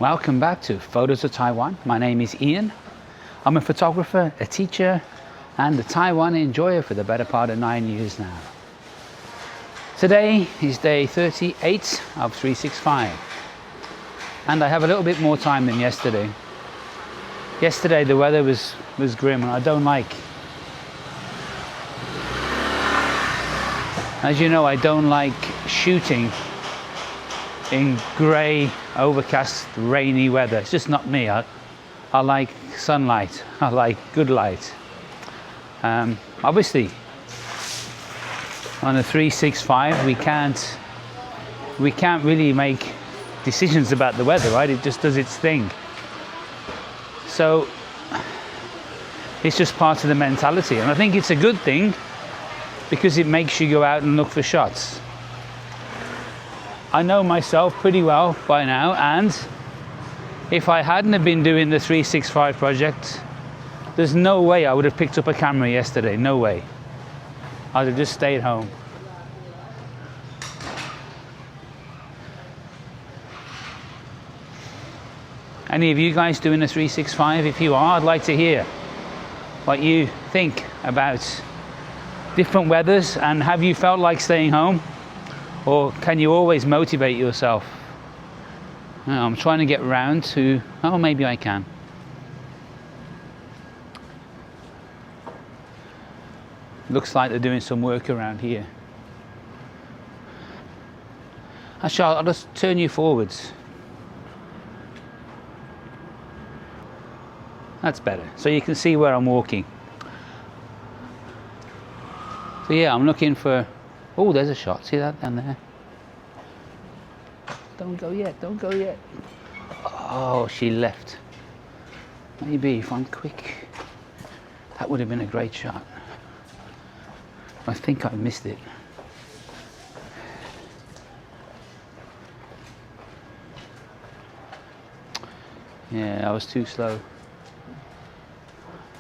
Welcome back to Photos of Taiwan. My name is Ian. I'm a photographer, a teacher, and a Taiwan enjoyer for the better part of 9 years now. Today is day 38 of 365, and I have a little bit more time than yesterday. Yesterday the weather was grim, and I don't like, as you know, I don't like shooting in grey, overcast, rainy weather. It's just not me. I like sunlight. I like good light. Obviously, on a 365, we can't really make decisions about the weather, right? It just does its thing. So it's just part of the mentality, and I think it's a good thing because it makes you go out and look for shots. I know myself pretty well by now, and if I hadn't have been doing the 365 project, there's no way I would have picked up a camera yesterday. No way. I'd have just stayed home. Any of you guys doing the 365? If you are, I'd like to hear what you think about different weathers, and have you felt like staying home? Or can you always motivate yourself? I'm trying to get round to, oh, maybe I can. Looks like they're doing some work around here. Actually, I'll just turn you forwards. That's better, so you can see where I'm walking. So yeah, I'm looking for, oh, there's a shot, see that down there? Don't go yet, don't go yet. Oh, she left. Maybe if I'm quick, that would have been a great shot. I think I missed it. Yeah, I was too slow.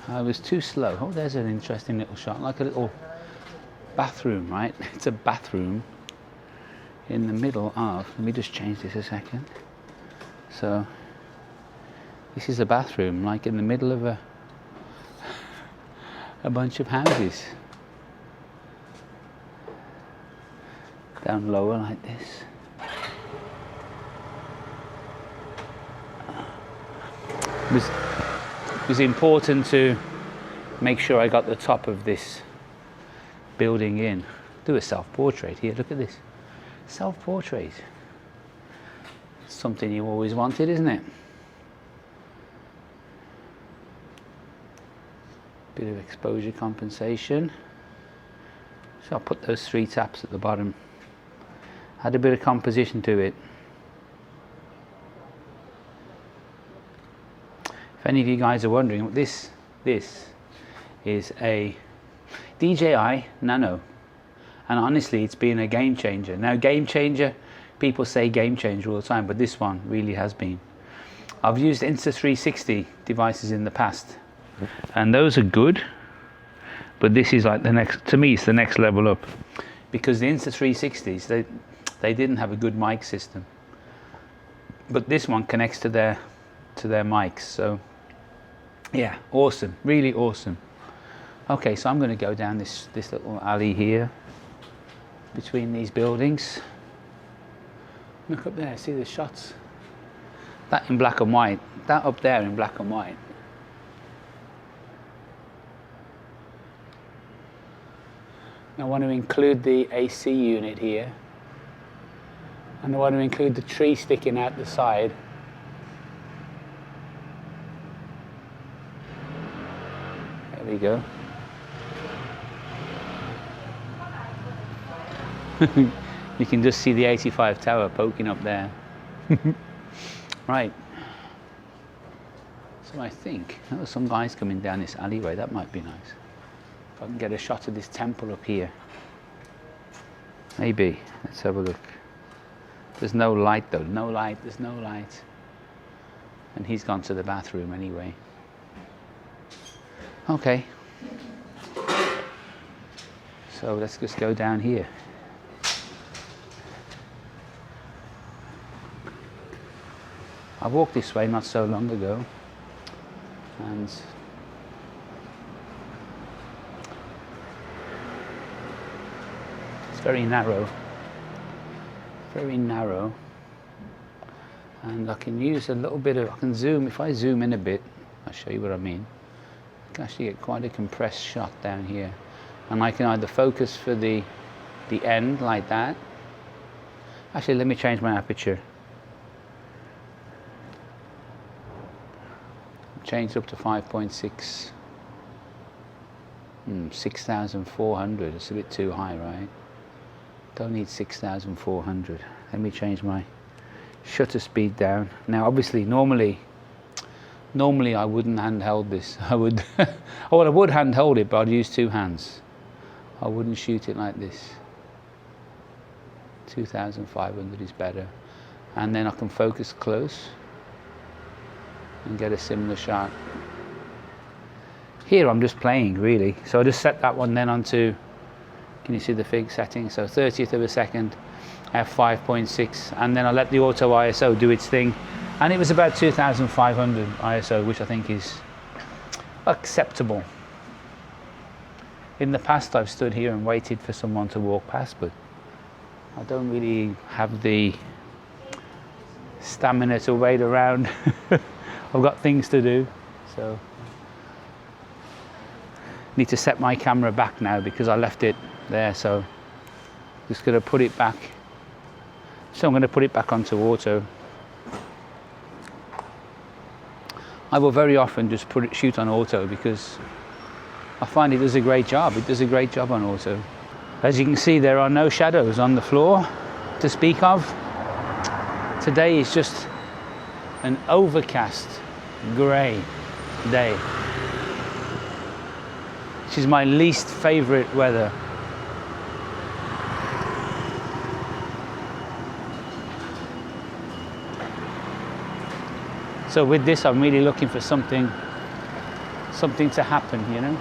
I was too slow. Oh, there's an interesting little shot, like a little bathroom, right? It's a bathroom in the middle of, let me just change this a second. So this is a bathroom, like in the middle of a bunch of houses. Down lower like this. It was important to make sure I got the top of this building in. Do a self-portrait here, look at this. Self-portrait. Something you always wanted, isn't it? Bit of exposure compensation. So I'll put those 3 taps at the bottom. Add a bit of composition to it. If any of you guys are wondering, this is a DJI Nano, and honestly it's been a game changer. Now, game changer, people say game changer all the time, but this one really has been. I've used Insta360 devices in the past, and those are good, but this is like the next, to me it's the next level up, because the Insta360s, they didn't have a good mic system, but this one connects to their mics. So yeah, awesome, really awesome. Okay, so I'm going to go down this little alley here between these buildings. Look up there, see the shots? That in black and white, that up there in black and white. I want to include the AC unit here, and I want to include the tree sticking out the side. There we go. You can just see the 85 tower poking up there. Right. So I think there were some guys coming down this alleyway. That might be nice. If I can get a shot of this temple up here. Maybe. Let's have a look. There's no light though. No light. There's no light. And he's gone to the bathroom anyway. Okay. So let's just go down here. I walked this way not so long ago, and it's very narrow, and I can use a little bit of, I can zoom, if I zoom in a bit, I'll show you what I mean. I can actually get quite a compressed shot down here, and I can either focus for the end like that. Actually, let me change my aperture. Change up to 5.6. 6,400. It's a bit too high, right? Don't need 6,400. Let me change my shutter speed down. Now, obviously, normally I wouldn't handheld this. I would, well, I would handhold it, but I'd use two hands. I wouldn't shoot it like this. 2,500 is better, and then I can focus close and get a similar shot. Here I'm just playing really, so I just set that one then onto, can you see the fig setting? So 30th of a second, f5.6, and then I let the auto ISO do its thing, and it was about 2,500 ISO, which I think is acceptable. In the past I've stood here and waited for someone to walk past, but I don't really have the stamina to wait around. I've got things to do, so need to set my camera back now because I left it there, so just going to put it back. So I'm going to put it back onto auto. I will very often just shoot on auto because I find it does a great job. It does a great job on auto. As you can see, there are no shadows on the floor to speak of. Today is just an overcast grey day, which is my least favourite weather. So with this, I'm really looking for something to happen, you know.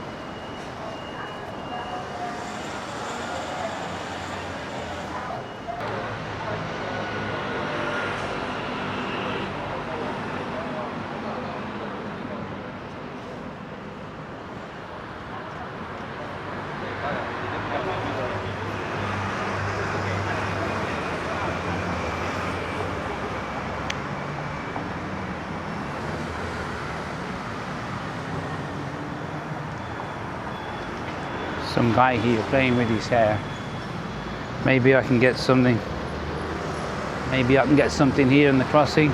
Some guy here playing with his hair. Maybe I can get something. Maybe I can get something here in the crossing.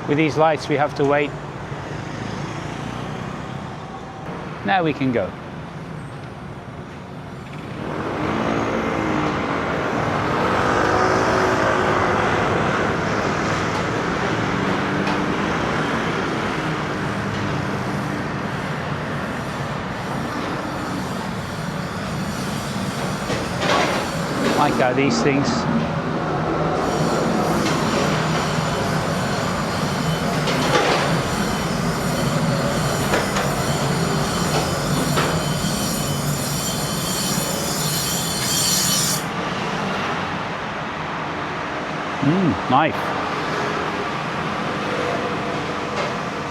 With these lights we have to wait. Now we can go. Like how these things.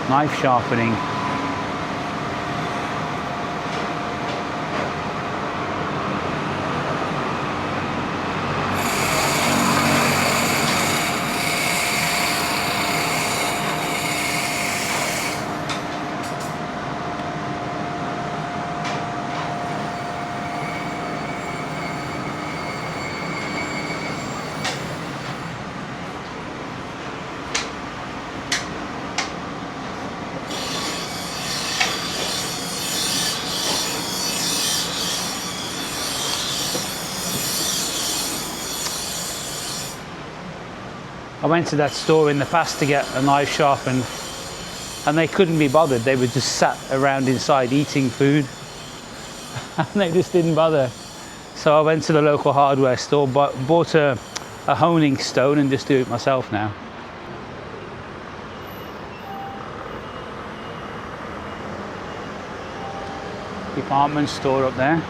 Knife sharpening. I went to that store in the past to get a knife sharpened, and they couldn't be bothered. They were just sat around inside eating food and they just didn't bother. So I went to the local hardware store, bought a honing stone and just do it myself now. Department store up there.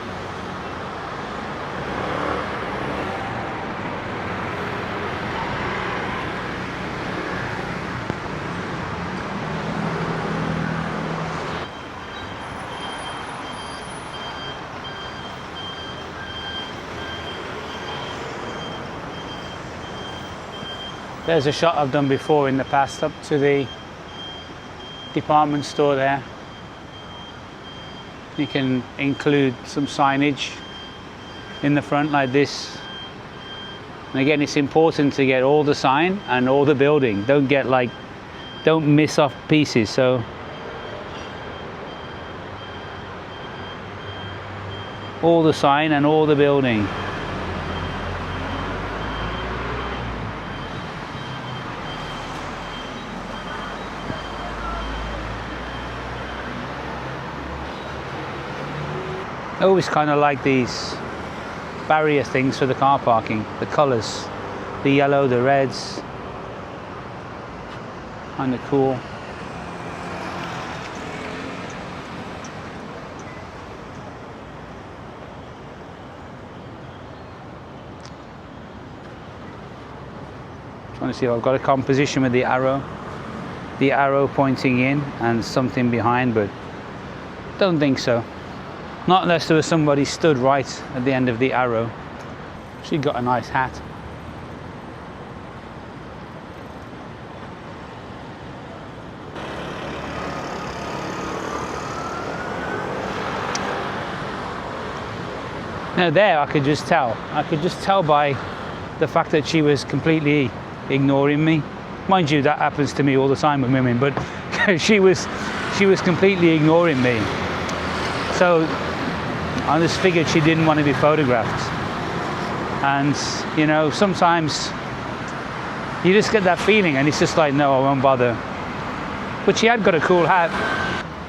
There's a shot I've done before in the past, up to the department store there. You can include some signage in the front like this. And again, it's important to get all the sign and all the building. Don't miss off pieces. So all the sign and all the building. I always kind of like these barrier things for the car parking, the colours, the yellow, the reds, kind of cool. Trying to see if I've got a composition with the arrow pointing in and something behind, but don't think so. Not unless there was somebody stood right at the end of the arrow. She got a nice hat. Now there I could just tell by the fact that she was completely ignoring me. Mind you, that happens to me all the time with women, but she was completely ignoring me. So I just figured she didn't want to be photographed. And you know, sometimes you just get that feeling and it's just like, no, I won't bother. But she had got a cool hat.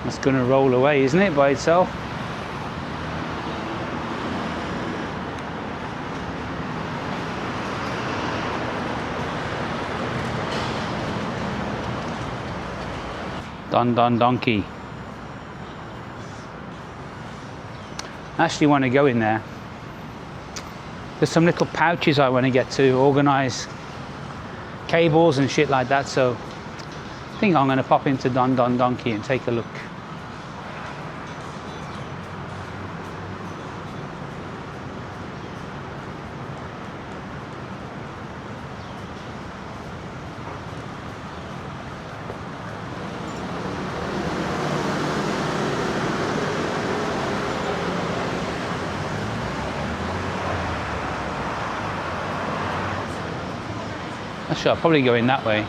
That's going to roll away, isn't it, by itself? Don Donkey. I actually want to go in there. There's some little pouches I want to get to organise cables and shit like that, so I think I'm going to pop into Don Donkey and take a look. Actually, I'll probably go in that way.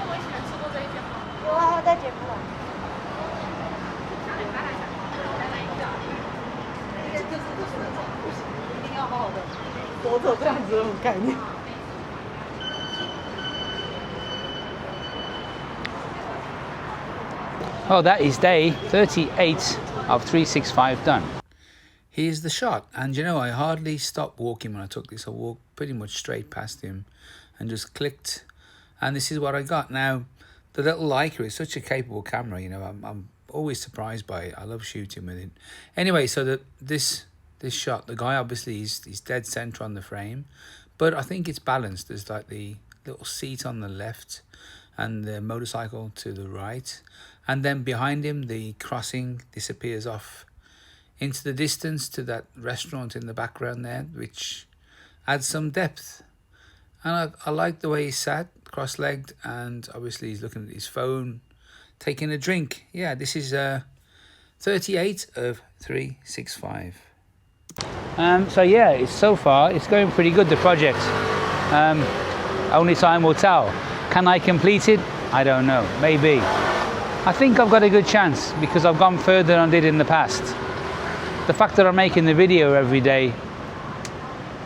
Oh, that is day 38 of 365 done. Here's the shot, and you know, I hardly stopped walking when I took this. I walked pretty much straight past him and just clicked. And this is what I got. Now, the little Leica is such a capable camera, you know, I'm always surprised by it. I love shooting with it. Anyway, so this shot, the guy obviously he's dead center on the frame, but I think it's balanced. There's like the little seat on the left and the motorcycle to the right. And then behind him, the crossing disappears off into the distance to that restaurant in the background there, which adds some depth. And I like the way he sat, cross-legged, and obviously he's looking at his phone, taking a drink. Yeah, this is 38 of 365. So yeah, so far it's going pretty good, the project. Only time will tell. Can I complete it? I don't know, maybe. I think I've got a good chance because I've gone further than I did in the past. The fact that I'm making the video every day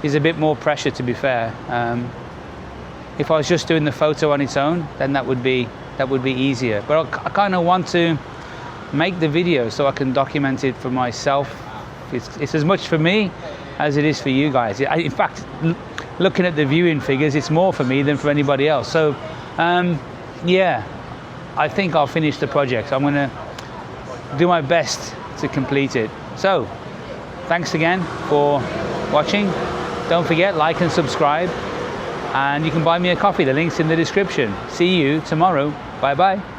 is a bit more pressure, to be fair. If I was just doing the photo on its own, then that would be easier. But I kind of want to make the video so I can document it for myself. It's as much for me as it is for you guys. In fact, looking at the viewing figures, it's more for me than for anybody else. So yeah, I think I'll finish the project. I'm going to do my best to complete it. So thanks again for watching. Don't forget, like and subscribe. And you can buy me a coffee. The link's in the description. See you tomorrow. Bye bye.